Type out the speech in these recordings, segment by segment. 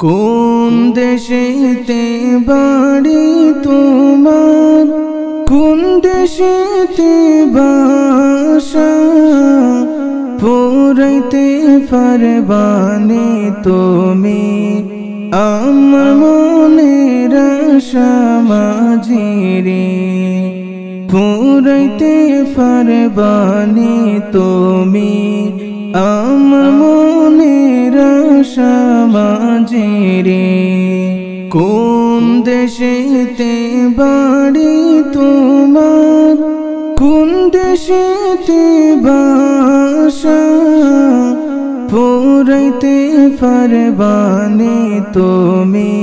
কোন দেশেতে বাড়ি তোমার, কোন দেশেতে বাসা, পুরাইতে পারবানে তুমি আমার মনের আশা মাঝিরে। পুরাইতে পারবানে তুমি আমার মনের আশা মাঝিরে। কোন দেশেতে বাড়ি তোমার, কোন দেশেতে বাসা, পুরাইতে পারবানে তুমি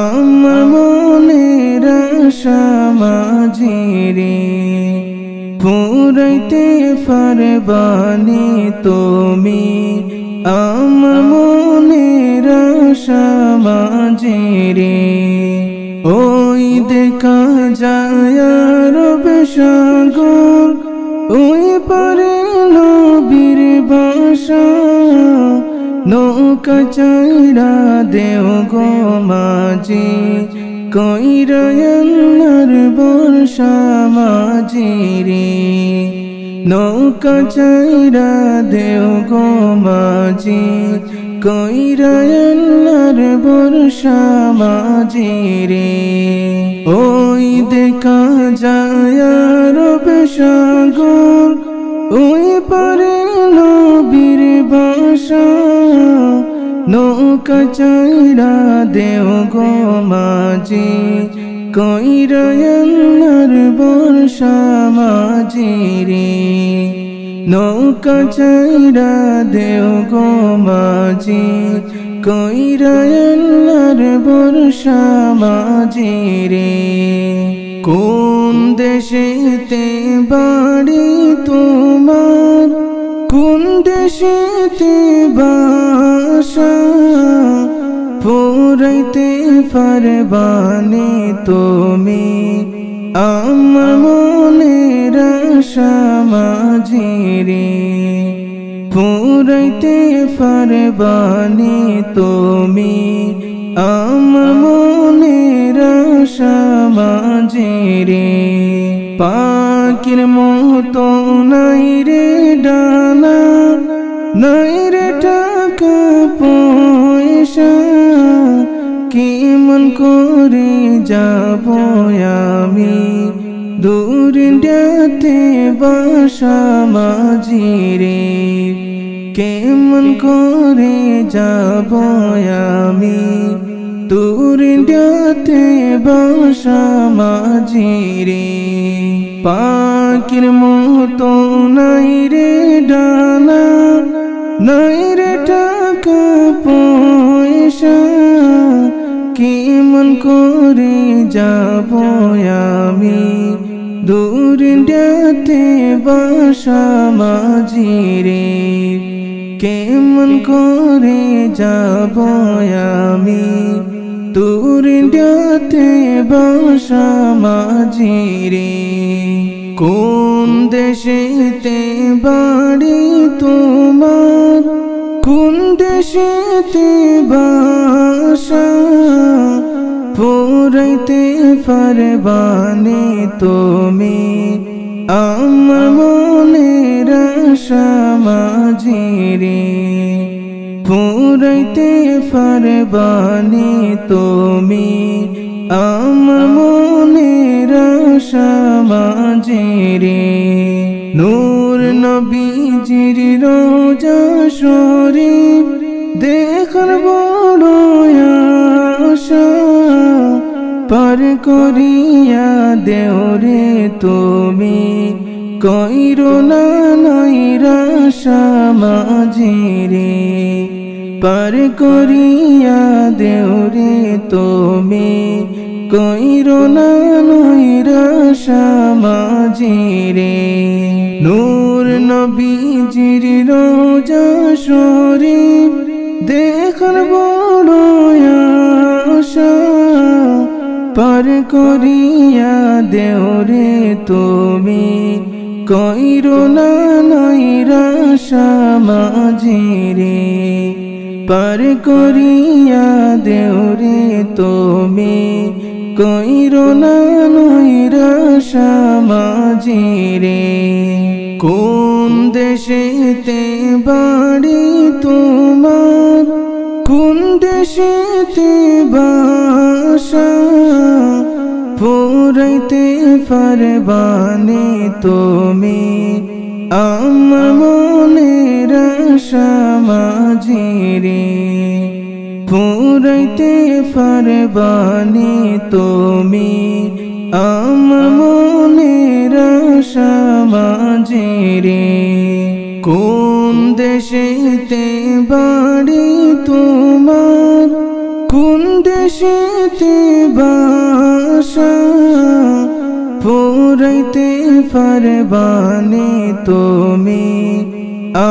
আমার মনের আশা মাঝিরে। পুরাইতে পারবানে তুমি আমার মনের আশা মাঝিরে। ওই দেখা যায় আরব সাগর, ওই পারে নবীর বাসা, নৌকা চাইরা দেও গো মাঝি, কইরা আল্লাহর বর্ষা মাঝিরে। নৌকা চাইরা দেও গো মাঝি, কইরা আল্লাহর বর্ষা মাঝিরে। ওই দেখা যায় আরব সাগর, ওই পারে নবীর বাসা, নৌকা চাইরা দেও গো মাঝি, কইরা আল্লাহর বর্ষা মাঝিরে। নৌকা চাইরা দেও গো মাঝি, কইরা আল্লাহর বর্ষা মাঝিরে। কোন দেশেতে বাড়ি তোমার, কোন দেশেতে বাসা, পুরাইতে পারবানে তুমি আমার মনের আশা মাঝিরে। পুরাইতে পারবানে তুমি আমার মনের আশা মাঝিরে। পাখির মতো নাই রে ডানা, নাই রে টাকা পয়সা, কেমন করে যাব আমি দূরিন্দাতে বাসা মাঝিরে। কেমন করে যাব আমি দূরিন্দাতে বাসা মাঝিরে। পাখির মতো নাই রে ডানা, নাই রে টাকা পয়সা, কেমন করে যাব আমি দূরিন্দাতে বাসা মাঝিরে। কেমন করে যাব আমি দূরিন্দাতে বাসা মাঝিরে। কোন দেশেতে বাড়ি তোমার, কোন দেশেতে বাসা, পুরাইতে পারবানে তুমি আমার মনের আশা মাঝিরে। পুরাইতে পারবানে তুমি আমার মনের আশা মাঝিরে। নূর নবীজির রোজা শরীফ দেখার বড় আশা, পার করিয়া দেও রে তুমি কইরো না নৈরাশা মাঝিরে। পার করিয়া দেও রে তুমি কইরো না নৈরাশা মাঝিরে। নূর নবীজির রোজা শরীফ দেখার বড় আশা, পার করিয়া দেও রে তুমি কইরো না নৈরাশা মাঝিরে। পার করিয়া দেওরে তুমি কইরো না নৈরাশা মাঝিরে কোন দেশেতে বাড়ি তোমার কোন দেশেতে বাসা ফুরাইতে পারবানি তুমি আমার মনের আশা মাঝিরে ফুরাইতে পারবানি তুমি আমার মনের আশা মাঝিরে কোন দেশেতে বাড়ি তোমার কোন দেশেতে বাসা ফুরাইতে পারবানি তুমি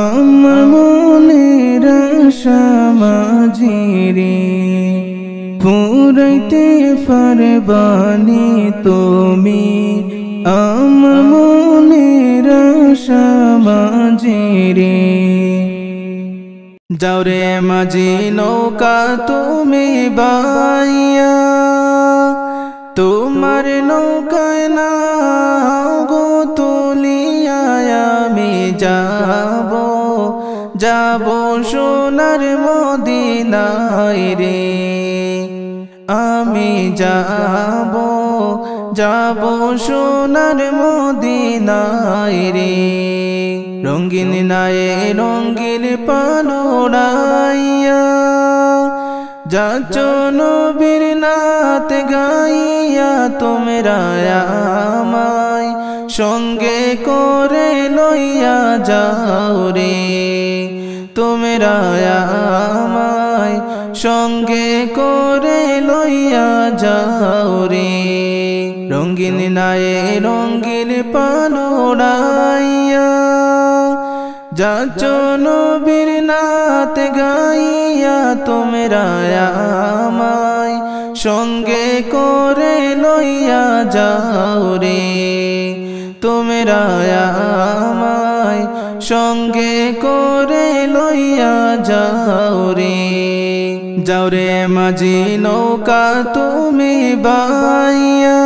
আমার মনের আশা মাঝিরে ফুরাইতে পারবানি তুমি আমার মনের আশা মাঝিরে যাওরে মাঝি নৌকা তুমি বাইয়া তোমার নৌকায় না গো তুলিয়া আমি যাব সোনার মদিনায় রে আমি যাব সোনার মদিনায় রে রঙিন নায়ে রঙিন পালোড়াইয়া যাচ্ছ নবীর নাত গাইয়া তোমরা আমায় সঙ্গে করে লইয়া যাও রে তোমরা আমায় সঙ্গে করে লইয়া যাও রে রঙিন নায়ে রঙিন পালোড়াইয়া যাচ্ছ নবীর নাত গাইয়া তোমরা আমায় সঙ্গে করে লইয়া যাও রে তোমরা আমায় সঙ্গে করে লইয়া যাও রে যাও রে মাঝি নৌকা তুমি বাইয়া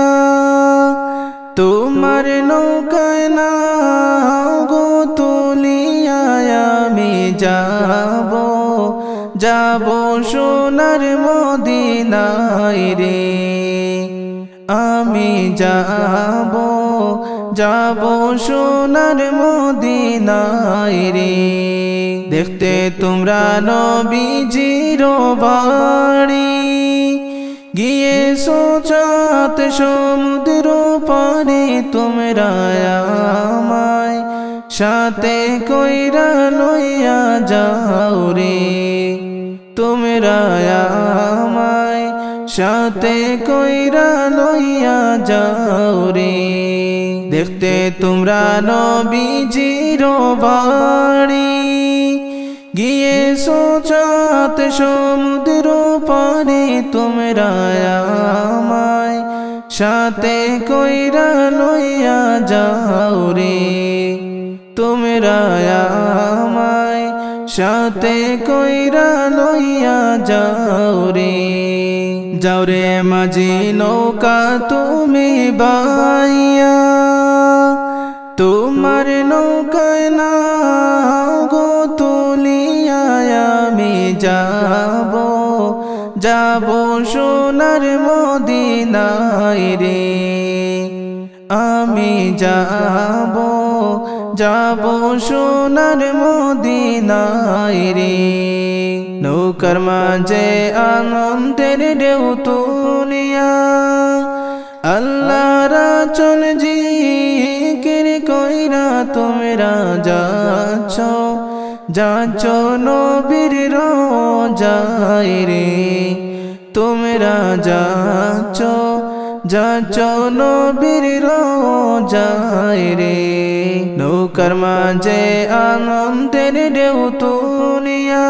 তোমার নৌকায় না গো তুলিয়া আমি যাব সোনার মদিনায় রে আমি যাব সোনার মদিনায় রে দেখতে তোমরা নবীজির বাড়ি গিয়েছো চাঁদ সমুদ্র পারে তোমরা আমায় সাথে কইরা লইয়া যাও রে তোমরা আমায় সাথে কইরা লইয়া যাও রে দেখতে তোমরা নবীজির বাড়ি গিয়েছো চাঁদ সমুদ্র পারে তোমরা আমায় সাথে কইরা লইয়া যাও রে তোমরা আমায় সাথে কইরা লইয়া যাও রে যাও রে মাঝি নৌকা তুমি বাইয়া তোমার নৌকায় না গো তুলিয়া আমি যাব সোনার মদিনায় রে আমি যাব সোনার মদিনায় রে নৌকার মাঝে আনন্দের ঢেউ তুলিয়া আল্লাহর রাসূল জিকির কইরা তোমরা যাচ্ছ নবীর রোজায় রে তোমরা যাচ্ছ নবীর রোজায় রে নৌকার মাঝে আনন্দের ঢেউ তুলিয়া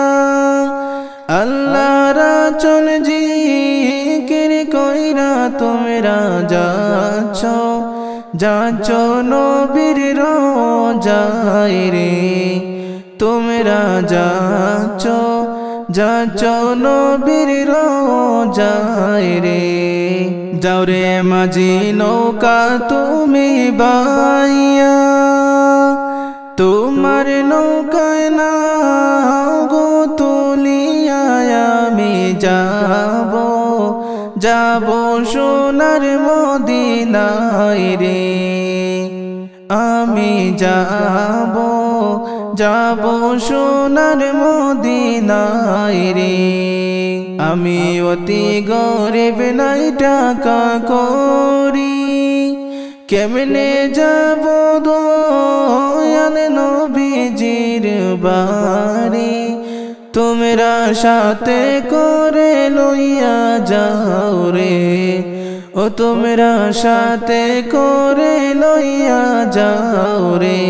আল্লাহর রাসূল জিকির কইরা তোমরা যাচ্ছ নবীর রোজায় রে তোমরা যাচ্ছ নবীর রোজায় রে। যাও রে মাঝি নৌকা তুমি বাইয়া, তোমার নৌকায় না গো তুলিয়া আমি যাব, যাব সোনার মদিনায় রে। আমি যাব, যাব সোনার মদিনায় রে। আমি অতি গরিব নাই টাকা করি, কেমনে যাব দয়াল নবীজির বাড়ি। তোমরা সাথে করে লইয়া যাও রে, ও তোমরা সাথে করে লইয়া যাও রে।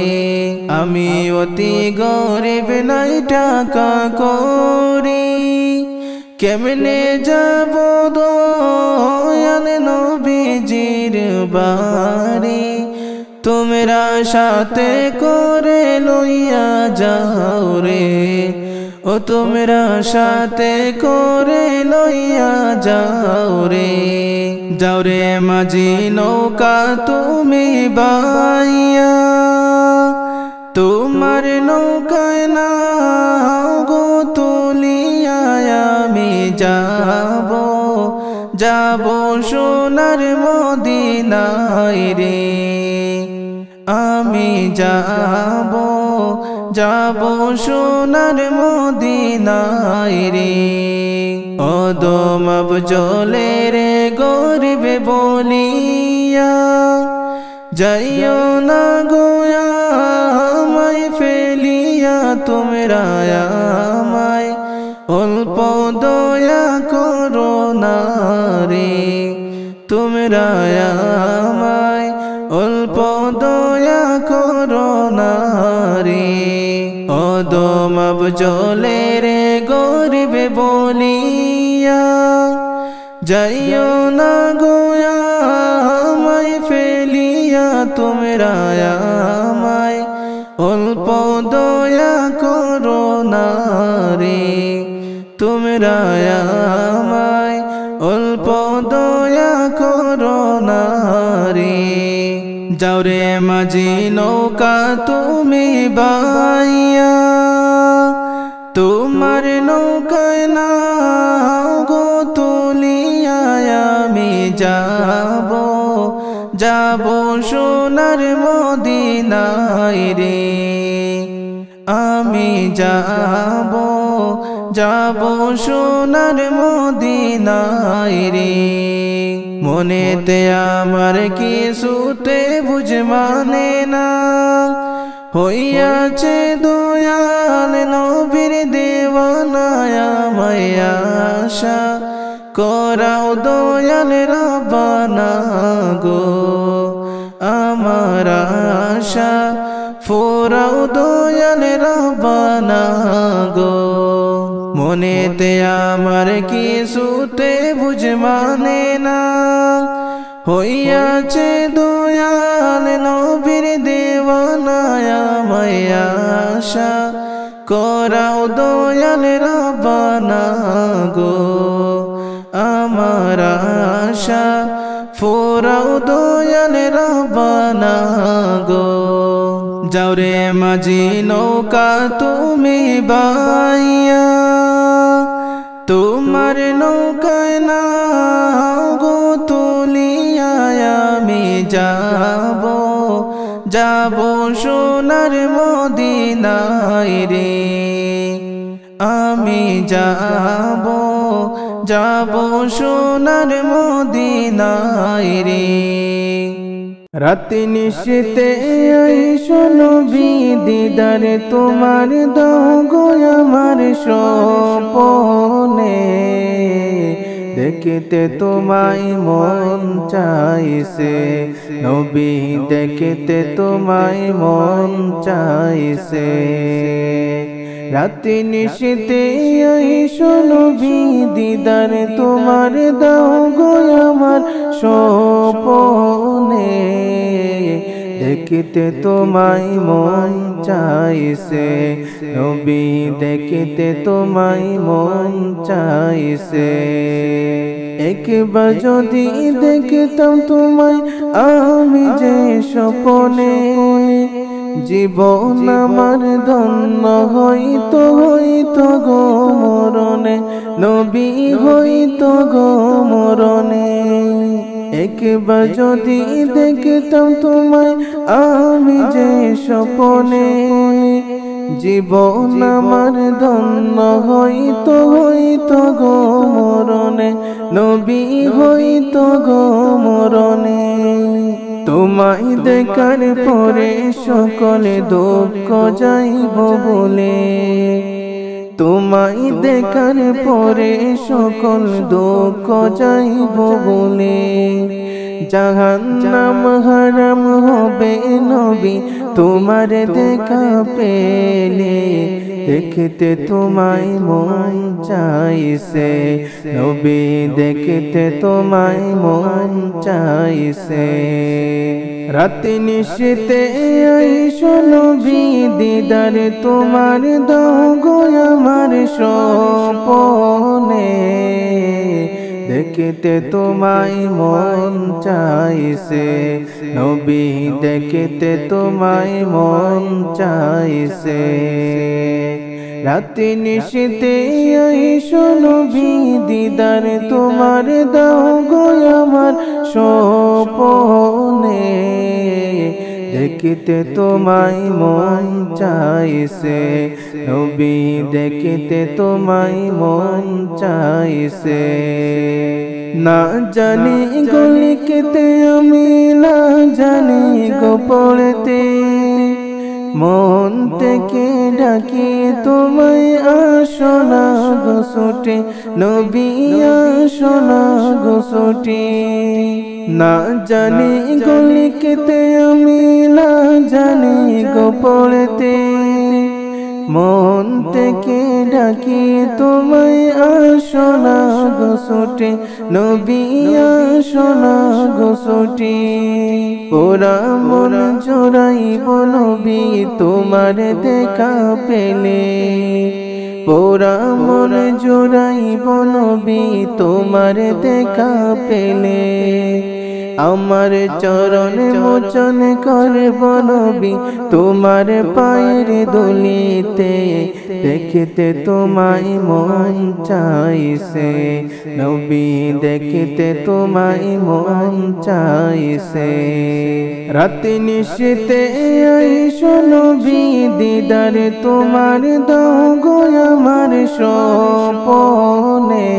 আমি অতি গরিব নাই টাকা করি, কেমনে যাব দয়াল নবীজির বাড়ি। তোমরা সাথে করে লইয়া যাও রে, ও তোমরা সাথে করে লইয়া যাও রে। যাও রে মাঝি নৌকা তুমি বাইয়া, তোমার নৌকায় না গো তুলিয়া আমি যাব, যাব সোনার মদিনায় রে। আমি যাব, যাব সোনার মদিনায় রে। অদম জলে রে গরিব বলিয়া, যাইও না গোয়া আমায় ফেলিয়া। তোমরা আমায় অল্প দয়া করো না রে, তোমরা আমায় অল্প দয়া করো না রে। অদম জলে রে গরিব বলিয়া, যাইও না গোয়া আমায় ফেলিয়া। তোমরা আমায় অল্প দয়া করো না রে, তোমরা আমায় অল্প দয়া করো না রে। যাও রে মাঝি নৌকা তুমি বাইয়া, তোমার নৌকায় না গো তুলিয়া আমি যাব, যাব সোনার মদিনায় রে। আমি যাব, যাব সোনার মদিনায় রে। মনেতে আমার কিছুতে বুঝ মানে না, হইয়াছে দয়াল নবীর দেওয়ানা। আমায় আশা করাও দয়াল রব্বানা গো, আমার আশা ফুরাও দয়াল রব্বানা গো। মনেতে আমার কিছুতে বুঝ মানে না, হইয়াছে দয়াল নবীর দেওয়ানা। আমায় আশা করাও দয়াল রব্বানা গো, আমার আশা ফুরাও দয়াল রব্বানা গো। যাও রে মাঝি নৌকা তুমি বাইয়া, তোমার নৌকায় না গো তুলিয়া আমি যাব, যাব সোনার মদিনায় রে। আমি যাব, যাব সোনার মদিনায় রে। রাতে নিশিতে আইসো নবী দিদারে তোমার দাও গো আমার স্বপনে। দেখিতে তোমায় মন চাইছে নবী, দেখিতে তোমায় মন চাইছে। রাতে নিশিতে আইসো নবী দিদারে তোমার দাও গো আমার স্বপনে। দেখিতে তোমায় মন চাইছে, নবী দেখতে তোমায় মন চাইছে। একবার যদি দেখতাম তোমায় আমি যে স্বপ্নে, জীবন আমার ধন্য হইতো হইতো গো মরণে, নবী হইতো গো মরণে। একবার যদি দেখতাম তোমায় আমি যে স্বপ্নে, জীবন আমার ধন্য হইতো হইতো গো মরণে, নবী হইতো গো মরণে। তোমায় দেখার পরে সকলে দুঃখ যাইব বলে, তোমায় দেখার পরে সকল দুঃখ যাইব বলে। জাহান্নাম হারাম হবে নবী তোমার দেখা পেলে, দেখতে তোমায় মন চাইছে, নবী দেখতে তোমায় মন চাইছে। রাতে নিশীতে আইসো নবী দিদার তোমার দাও গো আমার স্বপ্নে, দেখতে তোমায় মন চাইছে, নবী দেখতে তোমায় মন চাইছে। রাতে নিশীতে আইসো নবী দিদার তোমার দাও গো আমার স্বপ্নে, দেখতে তোমায় মন চাইছে, নবী দেখতে তোমায় মন চাইছে। না জানি গো লিখতে আমি, না জানি গো পড়তে, মন থেকে ডাকি তোমায় আসো না গো ছুটে, নবী আসো না গো ছুটে। না জানি গো লিখতে আমি, না জানি গো পড়তে, মন থেকে ডাকি তোমায় আসো না গো ছুটে, নবী আসো না গো ছুটে। ওরা মন জোড়াইব নবী তোমার দেখা পেলে, ওরা মন জোড়াইব নবী তোমার দেখা পেলে। আমার চরণ মোচন করব নবী তোমার পায়ের ধুলিতে, দেখতে তোমায় মন চাইছে, নবী দেখতে তোমায় মন চাইছে। রাতে নিশীতে আইসো নবী দিদার তোমার দাও গো আমার স্বপ্নে,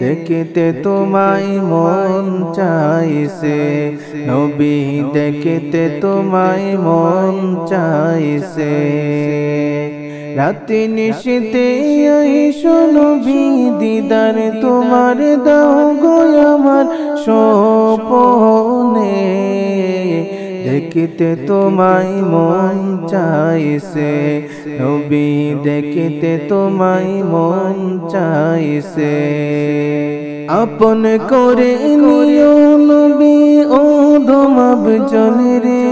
দেখতে তোমায় মন চাইছে, নবী দেখতে তোমায় মন চাইছে। রাতে নিশীতে আইসো নবী দিদার তোমার দাও গো আমার স্বপ্নে, দেখতে তোমায় মন চাইছে, নবী দেখতে তোমায় মন চাইছে। আপন করে নিও নবী ও দমাব জনরে,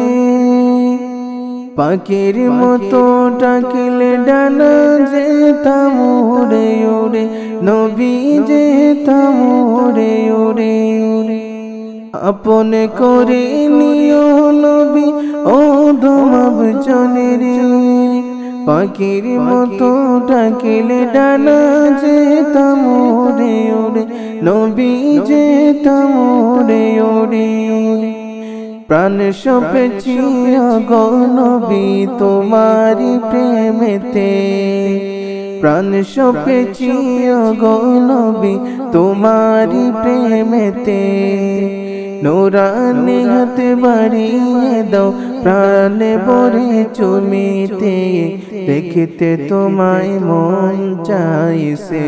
পাখির মতো ডাকিলে ডানা যেতাম উড়ে উড়ে, নবী যেতাম উড়ে উড়ে। আপন করে নিও নবী ও দমাব জনরে, পাখির মতো ডাকিলে ডানা যেতাম উড়ে উড়ে, নবী যেতাম উড়ে উড়ে। প্রাণ সপেছি গো নবী তোমারি প্রেমেতে, প্রাণ সপেছি গো নবী তোমারি প্রেমেতে। নূরানি হাত বাড়িয়ে দাও প্রাণে ভরে চুমিতে, দেখতে তোমায় মন চাইছে,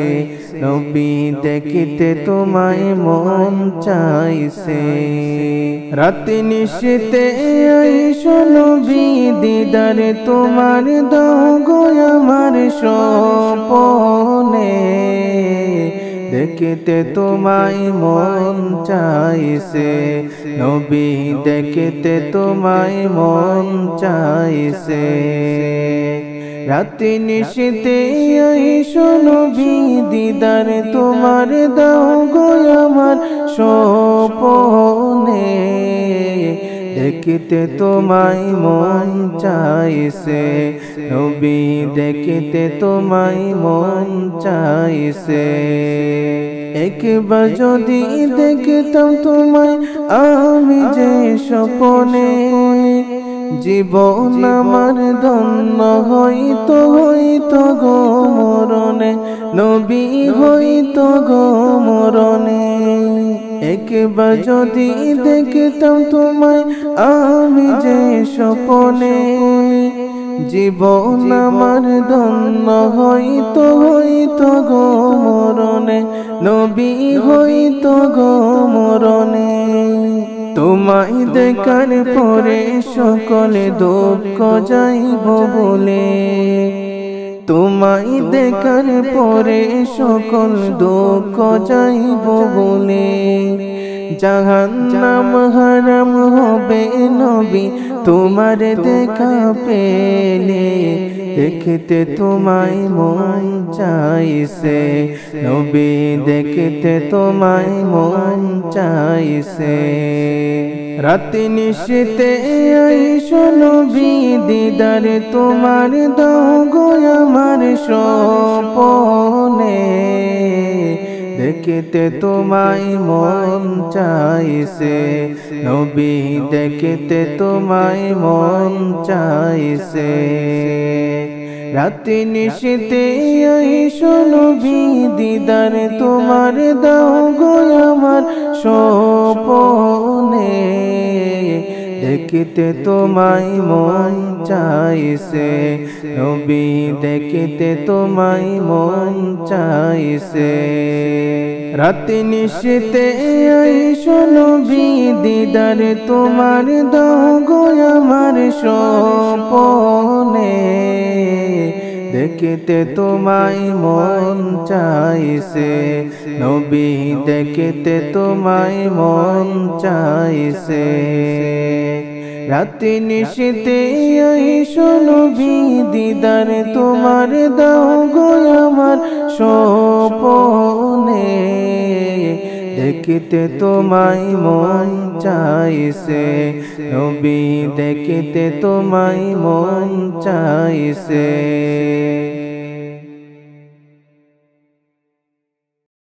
নবী দেখতে তোমায় মন চাইছে। রাতে নিশীতে আইসো নবী দিদার তোমার দাও গো আমার স্বপ্নে, দেখিতে তোমায় মন চাইছে, নবী দেখিতে তোমায় মন চাইছে। রাতে নিশীতে আইসো নবী, দিদার তোমার দাও গো আমার স্বপনে। দেখিতে তোমায় মন চাইছে, নবী দেখিতে তোমায় মন চাইছে। একবার যদি দেখতাম তোমায় আমি যে স্বপনে, জীবন আমার ধন্য হইতো হইতো গো মরণে, নবী হইতো গো মরণে। একবার যদি দেখতাম তোমায় আমি যে স্বপনে, জীবন আমার ধন্য হইতো হইতো গো মরণে, নবী হইতো গো মরণে। তোমায় দেখার পরে সকলে দুঃখ যাইব বলে, তোমায় দেখার পরে সকল দুঃখ যাইব বলে। জাহান্নাম হারাম হবে নবী তোমার দেখা পেলে, দেখিতে তোমায় মন চাইছে, নবী দেখিতে তোমায় মন চাইছে। রাতে নিশীতে আইসো নবী, দিদার তোমার দাও গো আমার স্বপনে। দেখিতে তোমায় মন চাইছে, নবী দেখিতে তোমায় মন চাইছে। রাতে নিশীতে আইসো নবী, দিদার তোমার দাও গো আমার স্বপনে। দেখিতে তোমায় মন চাইছে, নবী দেখিতে তোমায় মন চাইছে। রাতে নিশীতে আইসো নবী, দিদার তোমার দাও গো আমার স্বপনে। দেখিতে তোমায় মন চাইছে, নবী দেখিতে তোমায় মন চাইছে। রাতে নিশীতে আইসো নবী, দিদার তোমার দাও গো আমার স্বপনে। দেখিতে তোমায় মন চাইছে, নবী দেখিতে তোমায় মন চাইছে।